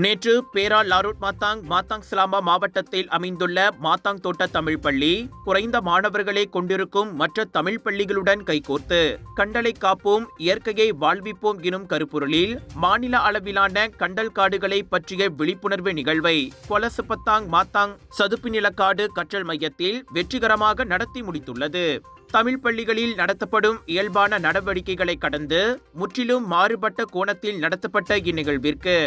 நேற்று பேரா லாருட் மாத்தாங் சிலாமா மாவட்டத்தில் அமைந்துள்ள மாத்தாங் தோட்ட தமிழ் பள்ளி குறைந்த மாணவர்களை கொண்டிருக்கும் மற்ற தமிழ் பள்ளிகளுடன் கைகோர்த்து கண்டலை காப்போம் இயற்கையை வாழ்விப்போம் எனும் கருப்பொருளில் மாநில அளவிலான கண்டல் காடுகளை பற்றிய விழிப்புணர்வு நிகழ்வை பொலசுபத்தாங் மாத்தாங் சதுப்பு நிலக்காடு கற்றல் மையத்தில் வெற்றிகரமாக நடத்தி முடித்துள்ளது. தமிழ் பள்ளிகளில் நடத்தப்படும் இயல்பான நடவடிக்கைகளை கடந்து முற்றிலும் மாறுபட்ட கோணத்தில் நடத்தப்பட்ட இந்நிகழ்விற்கு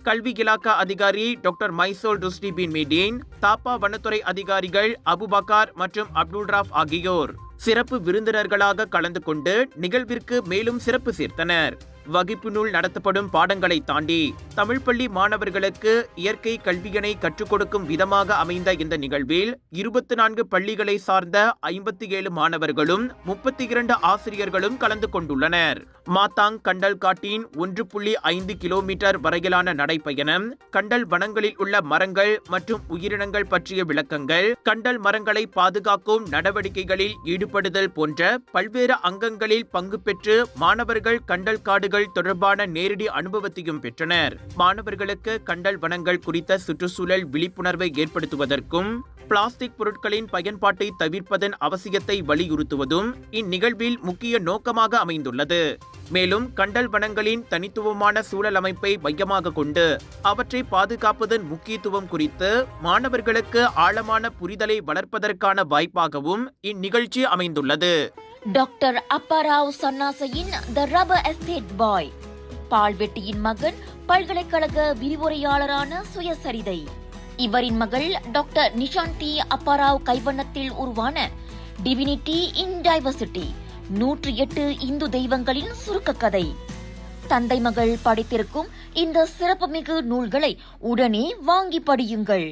கல்வி இலாக்கா அதிகாரி டாக்டர் மைசோல் ருஸ்டி பின் மீடின், தாப்பா வனத்துறை அதிகாரிகள் அபுபக்கார் மற்றும் அப்துல் ராஃப் ஆகியோர் சிறப்பு விருந்தினர்களாக கலந்து கொண்டு நிகழ்விற்கு மேலும் சிறப்பு சேர்த்தனர். வகுப்பினுள் நடத்தப்படும் பாடங்களை தாண்டி தமிழ் பள்ளி மாணவர்களுக்கு இயற்கை கல்வியினை கற்றுக் கொடுக்கும் விதமாக அமைந்த இந்த நிகழ்வில் 24 பள்ளிகளை சார்ந்த 57 மாணவர்களும் 32 ஆசிரியர்களும் கலந்து கொண்டுள்ளனர். மாத்தாங் கண்டல் காட்டின் 1.5 கிலோமீட்டர் வரையிலான நடைப்பயணம், கண்டல் வனங்களில் உள்ள மரங்கள் மற்றும் உயிரினங்கள் பற்றிய விளக்கங்கள், கண்டல் மரங்களை பாதுகாக்கும் நடவடிக்கைகளில் ஈடுபடுதல் போன்ற பல்வேறு அங்கங்களில் பங்கு பெற்று மாணவர்கள் கண்டல் காடுகள் தொடர்பான நேரடி அனுபவத்தையும் பெற்றனர். மாணவர்களுக்கு கண்டல் வனங்கள் குறித்த சுற்றுச்சூழல் விழிப்புணர்வை ஏற்படுத்துவதற்கும் பிளாஸ்டிக் பொருட்களின் பயன்பாட்டை தவிர்ப்பதன் அவசியத்தை வலியுறுத்துவதும் இந்நிகழ்வில் முக்கிய நோக்கமாக அமைந்துள்ளது. மேலும் கண்டல் வனங்களின் தனித்துவமான சூழல் அமைப்பை மையமாக கொண்டு அவற்றை பாதுகாப்பதன் முக்கியத்துவம் குறித்து மாணவர்களுக்கு ஆழமான புரிதலை வளர்ப்பதற்கான வாய்ப்பாகவும் இந்நிகழ்ச்சி அமைந்துள்ளது. டாக்டர் அப்பாராவ் சன்னாசையின் த ரப்பர் எஸ்டேட் பாய், பால்வெட்டியின் மகன், பல்கலைக்கழக விரிவுரையாளரான சுயசரிதை. இவரின் மகள் டாக்டர் நிஷாந்தி அப்பாராவ் கைவண்ணத்தில் உருவான டிவினிட்டி இன் டைவர்சிட்டி, 108 இந்து தெய்வங்களின் சுருக்க கதை. தந்தை மகள் படித்திருக்கும் இந்த சிறப்புமிகு நூல்களை உடனே வாங்கி படியுங்கள்.